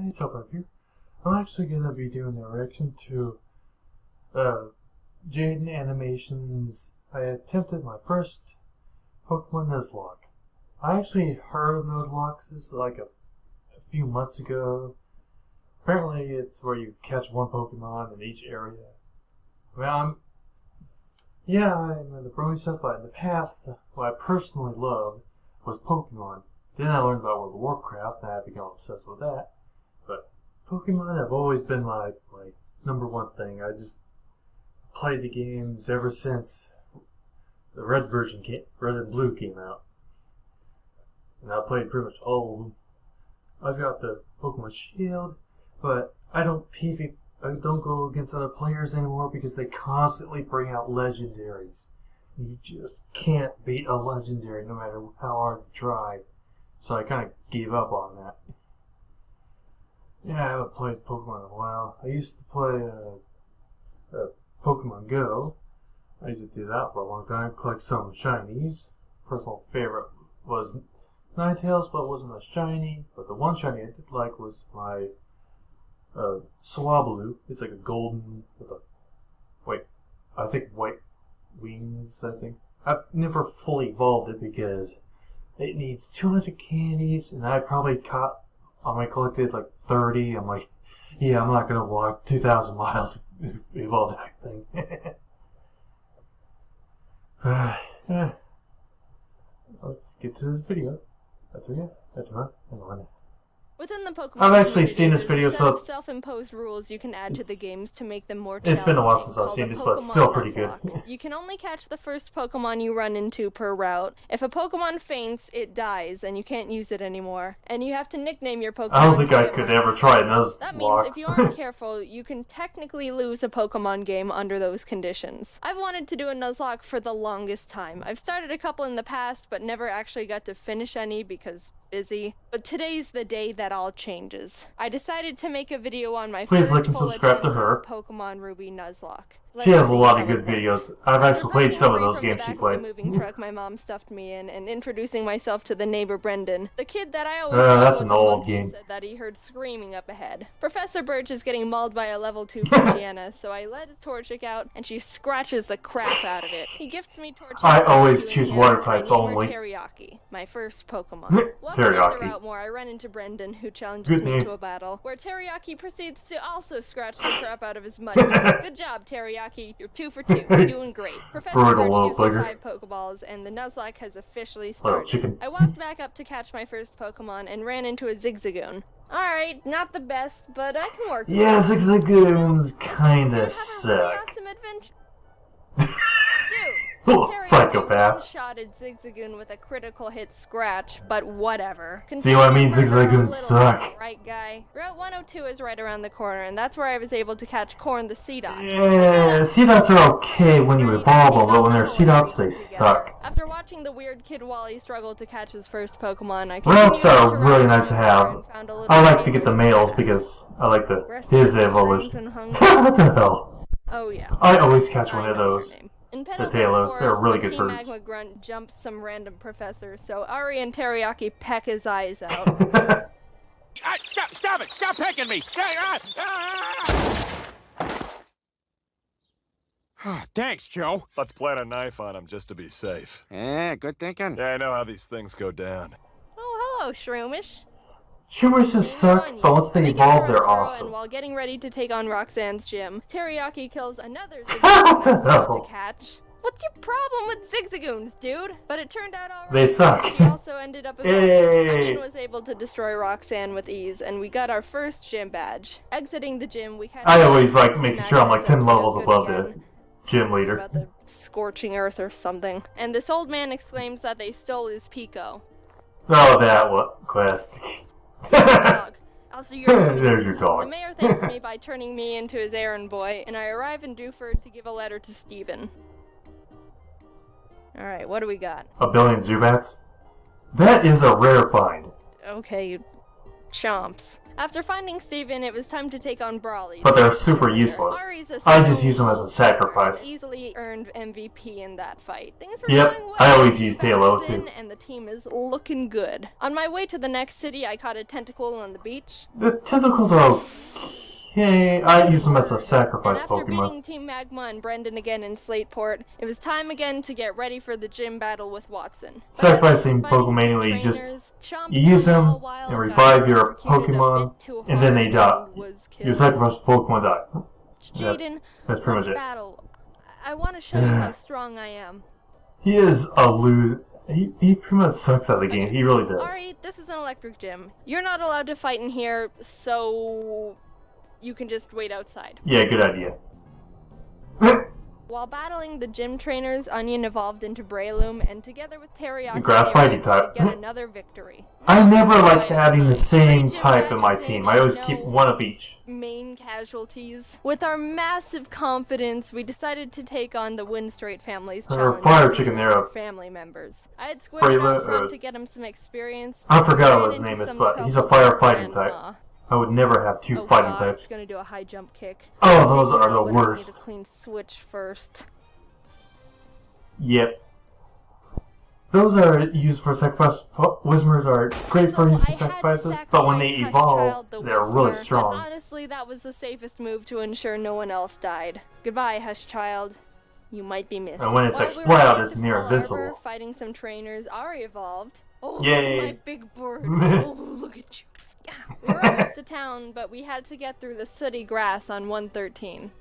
it's up here. I'm actually gonna be doing a reaction to Jaiden Animation's. I attempted my first Pokemon Nuzlocke. I actually heard of Nuzlocke this like a few months ago. Apparently, it's where you catch one Pokemon in each area. Well, I'm the brony stuff, but in the past, what I personally loved was Pokemon. Then I learned about World of Warcraft, and I became obsessed with that. But Pokemon have always been my number one thing. I just played the games ever since the red and blue came out. And I played pretty much all of them. I've got the Pokemon Shield, but I don't go against other players anymore because they constantly bring out legendaries. You just can't beat a legendary no matter how hard you try. So I kind of gave up on that. Yeah, I haven't played Pokemon in a while. I used to play Pokemon Go. I used to do that for a long time, collect some shinies. Personal favorite was Ninetales, but it wasn't a shiny. But the one shiny I did like was my Swablu. It's like a golden with white wings, I think. I've never fully evolved it because it needs 200 candies, and I probably caught on my collected like 30. I'm like, yeah, I'm not gonna walk 2,000 miles to evolve that thing. Let's get to this video. Within the Pokemon I've actually seen this video, so self-imposed rules you can add to the games to make them more challenging. It's been a while since I've seen this, but it's still pretty good. You can only catch the first Pokemon you run into per route. If a Pokemon faints, it dies, and you can't use it anymore. And you have to nickname your Pokemon. I don't think I could ever try Nuzlocke. That means if you aren't careful, you can technically lose a Pokemon game under those conditions. I've wanted to do a Nuzlocke for the longest time. I've started a couple in the past, but never actually got to finish any because busy. But today's the day that all changes. I decided to make a video on my Please first like and subscribe to her. Pokemon Ruby Nuzlocke. She has a lot of good videos. I've actually played some of those games she played. The moving truck my mom stuffed me in, and introducing myself to the neighbor Brendan, the kid that I always thought that's was an a old monkey, game. said that he heard screaming up ahead. Professor Birch is getting mauled by a level 2 Poochyena, so I let his Torchic out, and she scratches the crap out of it. He gifts me Torchic. I always choose water types only. Teriyaki, my first Pokemon. Teriyaki. I run into Brendan, who challenges me to a battle, where Teriyaki proceeds to also scratch the crap out of his muddy. Good job, Teriyaki. You're 2 for 2. You're doing great. Professor Birch gives me 5 Pokeballs, and the Nuzlocke has officially started. I walked back up to catch my first Pokemon and ran into a Zigzagoon. Alright, not the best, but I can work with it. Yeah, Zigzagoons kinda suck. Awesome adventure. Little psychopath. One-shotted Zigzagoon with a critical hit scratch, but whatever. See what I mean? Zigzagoons suck. Right, guy. Route 102 is right around the corner, and that's where I was able to catch Corn the Seedot. Yeah, Seedots are okay when you evolve them, but when they're Seedots, they suck. After watching the weird kid Wally struggle to catch his first Pokemon, I Routes are really nice to have. I like to get the males because I like his evolution. What the hell? Oh yeah. I always catch one of those. The Talos, they're really good birds. Magma Grunt jumps some random professor, so Ari and Teriyaki peck his eyes out. Stop it! Stop pecking me! Thanks, Joe. Let's plant a knife on him just to be safe. Yeah, good thinking. Yeah, I know how these things go down. Oh, hello, Shroomish. Shroomishes suck, but once they evolve, they're awesome. While getting ready to take on Roxanne's gym, Teriyaki kills another Zigzagoon that's about to catch. What's your problem with Zigzagoons, dude? But it turned out alright. They suck. She also ended up Onion was able to destroy Roxanne with ease, and we got our first gym badge. Exiting the gym, we I always like making sure I'm like 10 levels above the gym leader. About the scorching earth or something. And this old man exclaims that they stole his Pico. Oh, that quest. Also, there's your dog. The mayor thanks me by turning me into his errand boy, and I arrive in Dewford to give a letter to Stephen. Alright, what do we got? A billion Zubats? That is a rare find. Okay, chomps. After finding Steven, it was time to take on Brawley. But they're super useless. I just use them as a sacrifice. Easily earned MVP in that fight. Things were Yep, going well. I always use Halo too. And the team is looking good. On my way to the next city, I caught a tentacle on the beach. The tentacles are okay. I use them as a sacrifice After Pokemon. beating Team Magma and Brendan again in Slateport, it was time again to get ready for the gym battle with Watson. Sacrificing Pokemon, you use them and revive your Pokemon, and then they die. Your sacrifice Pokemon die. Jaiden, that's pretty much it. Battle. I want to show you how strong I am. He is a loser. He pretty much sucks at the game. He really does. Alright, this is an electric gym. You're not allowed to fight in here, so you can just wait outside. Yeah, good idea. While battling the gym trainers, Onion evolved into Breloom, and together with Teriyaki, Grass fighting type. get another victory. I never like having the same type in my team. I always keep one of each. Main casualties. With our massive confidence, we decided to take on the Windstraight family's challenge. Fire Chicken there. Family members. I had Squidward out front to get him some experience. I forgot what his name is, but he's a firefighting type. I would never have two fighting types. He's gonna do a high jump kick. Oh, those are the worst. Need a clean switch first. Yep. Those are used for sacrifice. Whismers are great for using sacrifices, but when they evolve, they're really strong. But honestly, that was the safest move to ensure no one else died. Goodbye, Hush Child. You might be missed. And when it's Exploud, it's near invincible. Fighting some trainers, Ari evolved. Oh, yay! My big bird. Oh, look at you. Yeah. We were almost to town, but we had to get through the sooty grass on 113.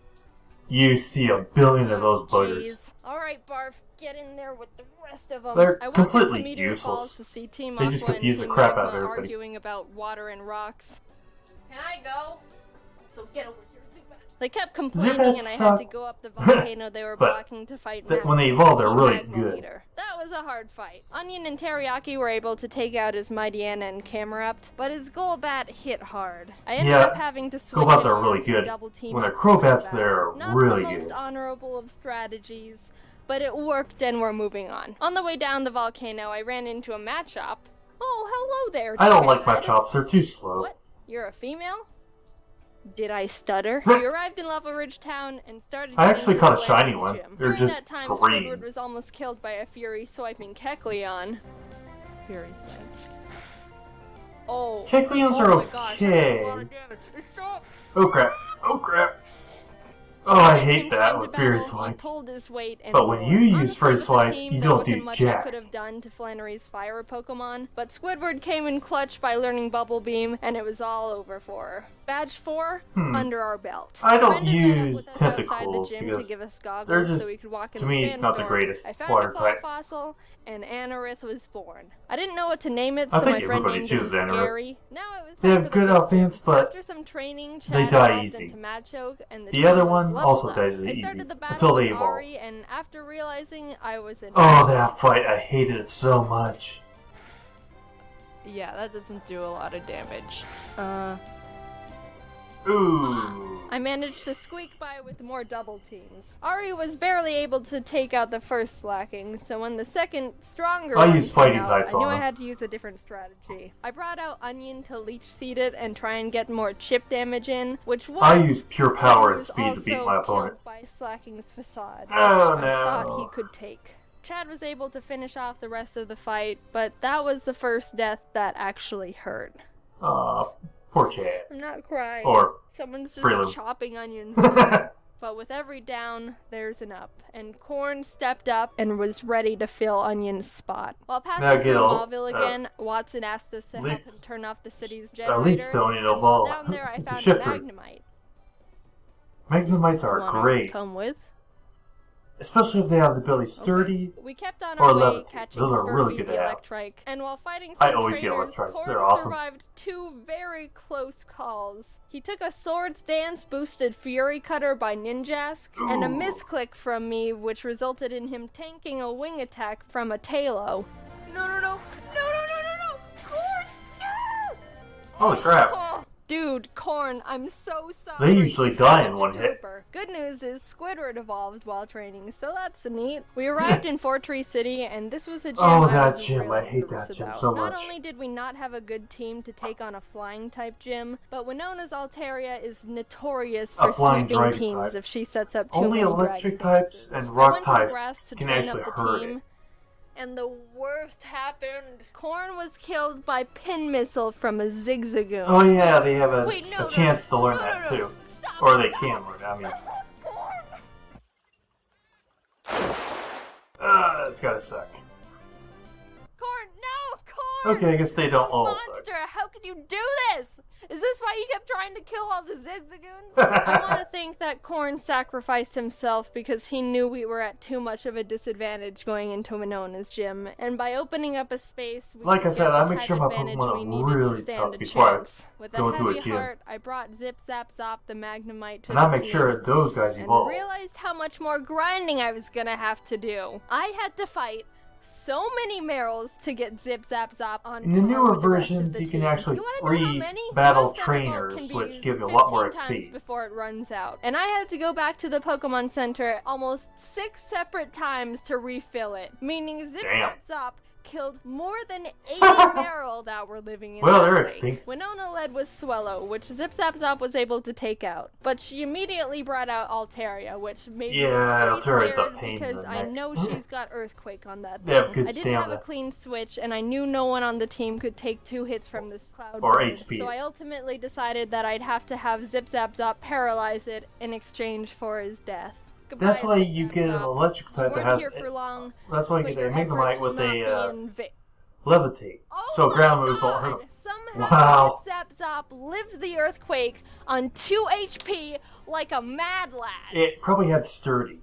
You see a billion of those buggers. Alright, Barf, get in there with the rest of them. They're I completely to useless. To see Team They just Aqua confuse and the Team crap out of Magma everybody. Arguing about water and rocks. Can I go? So get over here. They kept complaining, and I had to go up the volcano they were blocking to fight. When they evolve, they're really good. That was a hard fight. Onion and Teriyaki were able to take out his Mightyena and Camerupt, but his Golbat hit hard. I ended up having to switch Golbats are really good. When they're Crobats, they're really Not the most honorable of strategies, but it worked, and we're moving on. On the way down the volcano, I ran into a Machop. Oh, hello there, I don't like Machops. They're too slow. What? You're a female? Did I stutter? We arrived in Lava Ridge Town and started. I actually caught a shiny one. They're During just that time, green. Squidward was almost killed by a Fury swiping Kecleon. Fury swipes. Oh. Kecleons are okay. Oh crap! Oh crap! Oh, I hate that with Fury Swipes. But when you use Fury Swipes, you don't do jack. I could have done to Flannery's fire Pokemon, but Squidward came in clutch by learning Bubble Beam, and it was all over for her. Badge 4 under our belt. I don't use tentacles because they're just, so we could walk in to me, not the greatest water type. Fossil, and Anorith was born. I didn't know what to name it, I so think my friend everybody named chooses it Anorith. Gary. Now it was They have good offense, but after some training, they die easy. The other one also dies easy until they evolve. Ari, and after realizing I was in that fight, I hated it so much. Yeah, that doesn't do a lot of damage. Ooh. I managed to squeak by with more double teams. Ari was barely able to take out the first slacking, so when the second, stronger I one use fighting came out, types I knew on I them. had to use a different strategy. I brought out Onion to leech seed it and try and get more chip damage in, which was. I use pure power and speed to beat my opponents. By Slacking's facade, Oh which no! I thought he could take. Chad was able to finish off the rest of the fight, but that was the first death that actually hurt. Aw, poor Chad. I'm not crying. Or someone's just Breloom. chopping onions. But with every down, there's an up. And Corn stepped up and was ready to fill Onion's spot. While passing through Mauville again, Watson asked us to help him turn off the city's generator. Leaf Stone and while Evolve. down there, I found a Shifter. Magnemite. Magnemites are Wanna great. come with? Especially if they have the ability Sturdy. We kept on or our way, Levitate. catching Those are really Spurfy good the to have. Electrike. And while fighting I some always get trainers, Electrites. Corn They're awesome. survived 2 very close calls. He took a Swords Dance boosted Fury Cutter by Ninjask, and a misclick from me, which resulted in him tanking a wing attack from a Talo. No! Corn, no! Holy crap. Oh, Dude, Corn, I'm so sorry. They usually die in one hit. Good news is Squidward evolved while training, so that's neat. We arrived in Fortree City, and this was a gym that gym. I hate that gym so much. Not only did we not have a good team to take on a flying-type gym, but Winona's Altaria is notorious for sweeping teams if she sets up too Only many electric dragon types dances. and rock types can actually hurt it. And the worst happened. Corn was killed by pin missile from a zigzagoon. Oh yeah, they have a chance to learn that too. Or they can learn it, I mean. That's gotta suck. Corn, no! Corn! Okay, I guess they don't all suck. Monster, how could you do this? Is this why you kept trying to kill all the zigzagoons? I want to think that Corn sacrificed himself because he knew we were at too much of a disadvantage going into Winona's gym, and by opening up a space, like I said, I make sure my Pokemon are really tough before I go to a gym. Heart, I brought Zip Zap Zop the Magnemite to and I make sure those guys evolve. And realized how much more grinding I was gonna have to do. I had to fight so many Merrills to get Zip Zap Zop on. In the newer versions, you can actually re-battle trainers, which give you a lot more XP. Before it runs out. And I had to go back to the Pokemon Center almost 6 separate times to refill it. Meaning Zip Zap Zop killed more than 80 Marill that were living in they're extinct. Winona led with Swellow, which Zip Zap Zop was able to take out. But she immediately brought out Altaria, which made me really scared because I know she's got Earthquake on that thing. I didn't have a clean switch, and I knew no one on the team could take 2 hits from this cloud. Or HP. So I ultimately decided that I'd have to have Zip Zap Zop paralyze it in exchange for his death. Goodbye, that's why you get an electric type that has. That's why you get a Magnemite with a levitate, so ground moves won't hurt him. Somehow Zip Zap Zop lived the earthquake on 2 HP like a mad lad. It probably had sturdy.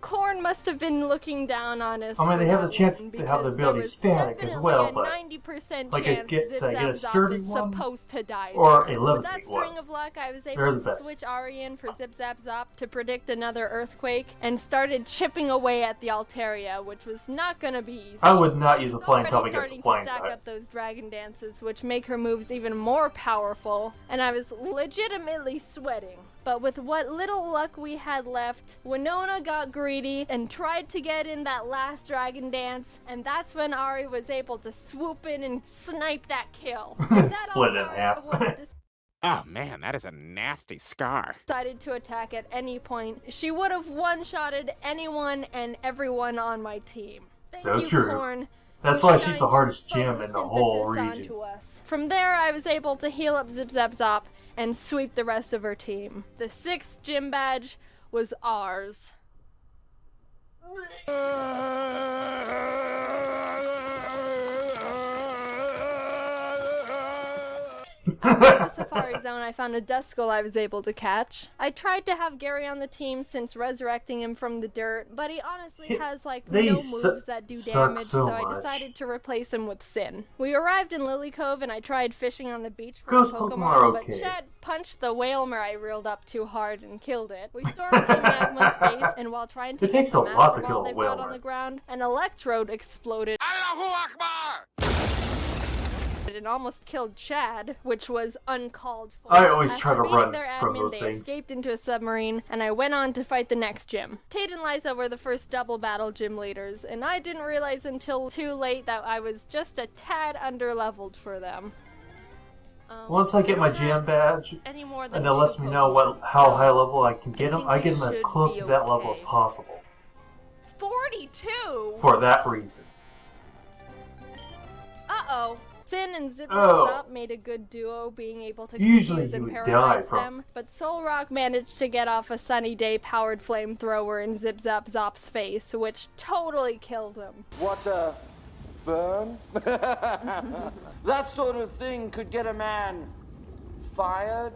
Corn must have been looking down on us. I mean, they have the chance to have the ability static as well, but 90% like it gets a sturdy one supposed to die or a levitate one. With that string of luck, I was able to switch Ari in for Zip Zap Zop to predict another earthquake and started chipping away at the Altaria, which was not going to be easy. I would not use a flying type against a flying type. Stack up those dragon dances, which make her moves even more powerful, and I was legitimately sweating. But with what little luck we had left, Winona got greedy and tried to get in that last dragon dance, and that's when Ari was able to swoop in and snipe that kill. Split in half. Oh man, that is a nasty scar. Decided to attack at any point. She would have one-shotted anyone and everyone on my team. So true. Corn. That's why she's the hardest gym in the whole region. From there, I was able to heal up Zip Zap Zop and sweep the rest of her team. The 6th gym badge was ours. Outside the Safari Zone, I found a Duskull I was able to catch. I tried to have Gary on the team since resurrecting him from the dirt, but he honestly has like no moves that do damage, so I decided to replace him with Sin. We arrived in Lily Cove and I tried fishing on the beach for a Pokemon, but Chad punched the Wailmer I reeled up too hard and killed it. We stormed Team Magma's base, and while trying to get the Master Ball they've got on the ground, an Electrode exploded. Allahu Akbar! And almost killed Chad, which was uncalled for. I always try to run from those they things. Escaped into a submarine, and I went on to fight the next gym. Tate and Liza were the first double battle gym leaders, and I didn't realize until too late that I was just a tad underleveled for them. Once I get my gym badge, and it lets me know how high level I can get them, I get them as close to that level as possible. 42? For that reason. Uh-oh. Sin and Zip Zap Zop made a good duo, being able to confuse and paralyze them, but Solrock managed to get off a Sunny Day powered flamethrower in Zip Zap Zop's face, which totally killed him. What a burn? That sort of thing could get a man fired.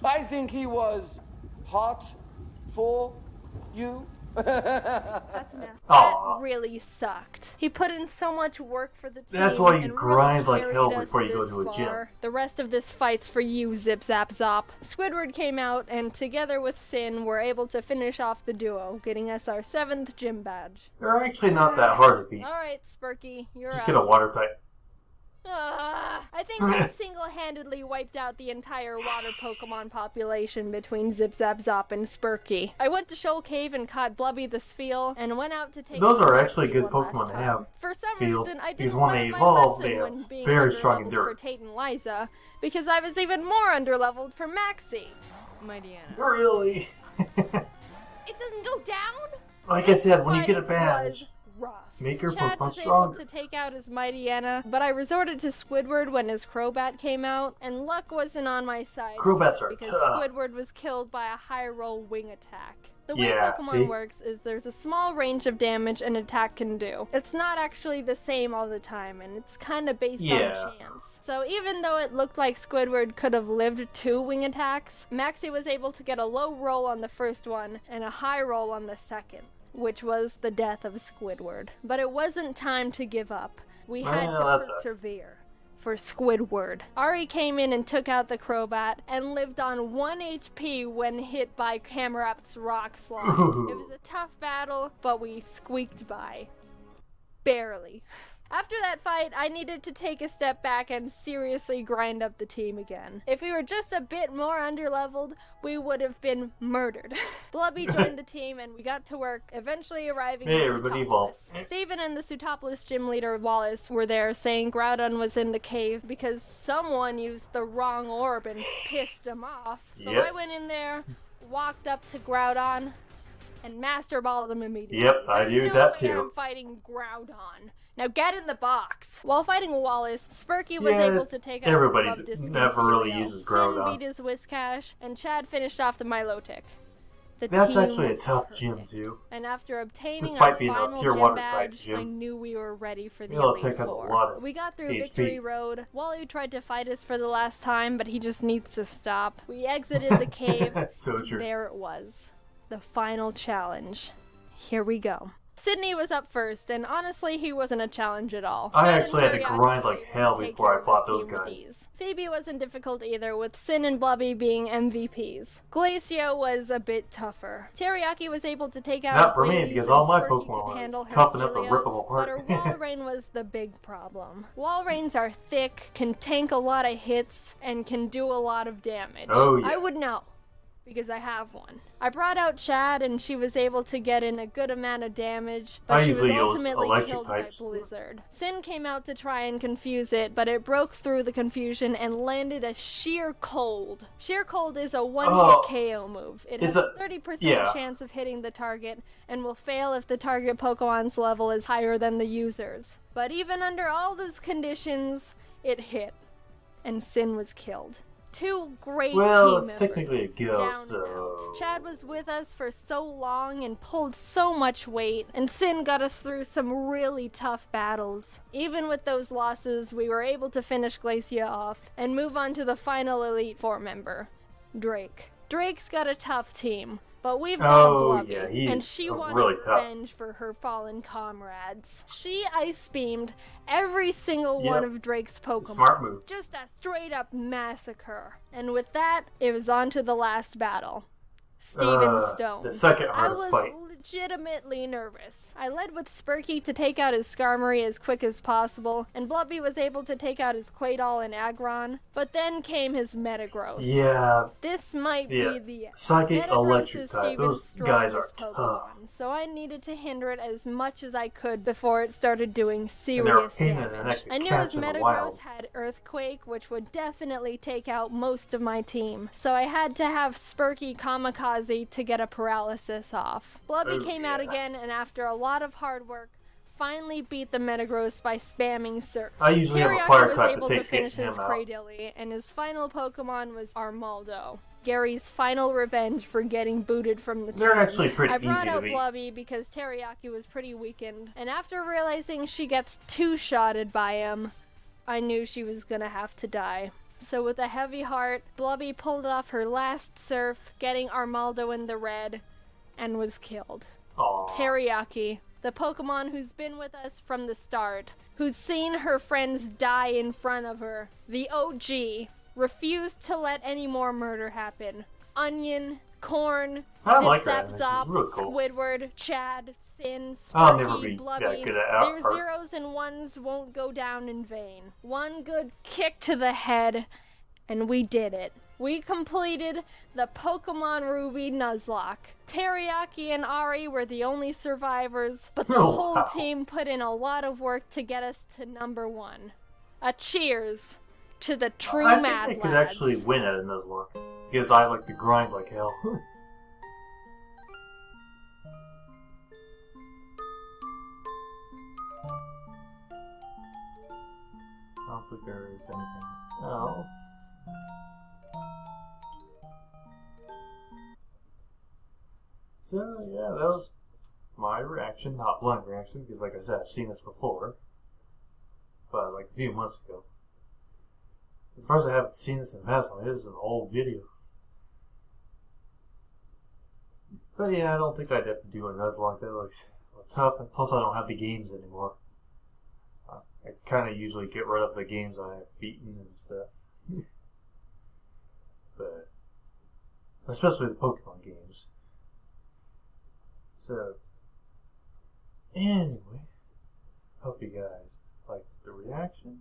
I think he was hot for you. That's enough. That really sucked. He put in so much work for the team. That's why you grind like hell before you go to a gym. The rest of this fight's for you, Zip Zap Zop. Squidward came out, and together with Sin, were able to finish off the duo, getting us our 7th gym badge. They're actually not that hard to beat. Alright, Spurky, you're up. Just get a water type. I think I single-handedly wiped out the entire water Pokemon population between Zip Zap Zop and Spurky. I went to Shoal Cave and caught Blubby the Spheal, and went out to take Those are Maxie actually good one Pokemon last to have. time. For some Spheals, reason, I because didn't when they learn my evolve, lesson they when have being very strong underleveled endurance. for Tate and Liza, because I was even more underleveled for Maxie. Mighty Anna. Really? It doesn't go down? Like I said, when you get a Fight badge, was rough. make your Chad Pokemon was stronger. able to take out his Mighty Anna, but I resorted to Squidward when his Crobat came out, and luck wasn't on my side. Crobats are because tough. Squidward was killed by a high roll wing attack. The way Yeah, Pokemon see? works is there's a small range of damage an attack can do. It's not actually the same all the time, and it's kind of based Yeah. on chance. So even though it looked like Squidward could have lived 2 wing attacks, Maxie was able to get a low roll on the first one and a high roll on the second, which was the death of Squidward. But it wasn't time to give up. We had Well, to that sucks. persevere. For Squidward. Ari came in and took out the Crobat and lived on 1 HP when hit by Camerap's Rock Slide. Ooh. It was a tough battle, but we squeaked by. Barely. After that fight, I needed to take a step back and seriously grind up the team again. If we were just a bit more underleveled, we would have been murdered. Blubby joined the team and we got to work, eventually arriving Hey, in everybody Sutopolis. evolved. Steven and the Sutopolis gym leader Wallace were there saying Groudon was in the cave because someone used the wrong orb and pissed him off. So Yep. I went in there, walked up to Groudon, and Master Balled him immediately. Yep, I There's do no that way too. I'm fighting Groudon. Now get in the box. While fighting Wallace, Spurky was Yeah, able to take out everybody his love disc never and really Cereal. uses Groudon. Sin beat his Whiscash, and Chad finished off the Milotic. The That's team actually a was tough perfect. gym, too. And after obtaining Despite our being a final pure gym water type badge, gym. I knew we were ready for the It'll Elite take us a Four. lot of We got through HP. Victory Road. Wally tried to fight us for the last time, but he just needs to stop. We exited the cave. So true. There it was. The final challenge. Here we go. Sydney was up first, and honestly, he wasn't a challenge at all. I Chad and actually had to Teriyaki grind were like able hell to take before care I of fought his those team with guys. ease. Phoebe wasn't difficult either, with Sin and Blubby being MVPs. Glacio was a bit tougher. Teriyaki was able to take out Not for me, Glalie, because and all my Spurky Pokemon could was handle her tough enough to rip Helios, them apart. But her Walrein was the big problem. Walreins are thick, can tank a lot of hits, and can do a lot of damage. Oh, yeah. I would know, because I have one. I brought out Chad and she was able to get in a good amount of damage, but I she was usually use ultimately electric killed types. by Blizzard. Sin came out to try and confuse it, but it broke through the confusion and landed a Sheer Cold. Sheer Cold is a one-hit KO move. It has It's a 30% yeah. chance of hitting the target and will fail if the target Pokemon's level is higher than the user's. But even under all those conditions, it hit, and Sin was killed. 2 great Well, team it's members, technically a kill, down and so- out. Chad was with us for so long and pulled so much weight, and Sin got us through some really tough battles. Even with those losses, we were able to finish Glacia off and move on to the final Elite Four member, Drake. Drake's got a tough team, but we've got Blubby, yeah, he's and she wanted really tough. revenge for her fallen comrades. She ice beamed every single Yep. one of Drake's Pokemon. Smart move. Just a straight up massacre. And with that, it was on to the last battle. Steven Stone. the second I hardest was fight. legitimately nervous. I led with Spurky to take out his Skarmory as quick as possible, and Blubby was able to take out his Claydol and Aggron, but then came his Metagross. Yeah, This might yeah. be the end. Psychic, Metagross electric is type. Steven's Those guys are strongest tough. Pokemon, so I needed to hinder it as much as I could before it started doing they're a serious pain in the damage. neck to I knew catch his in the Metagross wild. had Earthquake, which would definitely take out most of my team, so I had to have Spurky Kamikaze to get a paralysis off. Blubby Oh, came out yeah. again, and after a lot of hard work, finally beat the Metagross by spamming Surf. I usually have a Teriyaki fire was type able to to take finish him his out. Cradily, and his final Pokemon was Armaldo. Gary's final revenge for getting booted from the team. They're actually pretty I brought easy to out beat. Blubby because Teriyaki was pretty weakened, and after realizing she gets 2-shotted by him, I knew she was gonna have to die. So with a heavy heart, Blubby pulled off her last Surf, getting Armaldo in the red, and was killed. Aw. Teriyaki, the Pokemon who's been with us from the start, who's seen her friends die in front of her, the OG, refused to let any more murder happen, Onion, Corn, I Zip like Zap that. Zop, Really cool. Squidward, Chad, Sin, I'll never Sparky, be Blubby. that good at Their art. zeros and ones won't go down in vain. One good kick to the head, and we did it. We completed the Pokemon Ruby Nuzlocke. Teriyaki and Ari were the only survivors, but the whole team put in a lot of work to get us to number 1. A cheers to the true I Mad think I could Lads. actually win at a Nuzlocke because I like to grind like hell. I don't think there is anything else. So yeah, that was my reaction, not blind reaction, because like I said, I've seen this before, but like a few months ago. As far as I haven't seen this in past, this is an old video. But yeah, I don't think I'd have to do a Nuzlocke. That looks tough, and plus I don't have the games anymore. I kind of usually get rid of the games I have beaten and stuff. But especially the Pokemon games. So, anyway, hope you guys liked the reaction.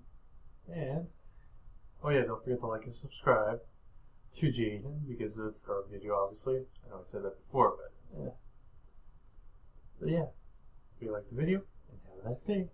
And, oh yeah, don't forget to like and subscribe to Jaiden, because that's our video, obviously. I know I said that before, but yeah. But yeah, hope you liked the video, and have a nice day.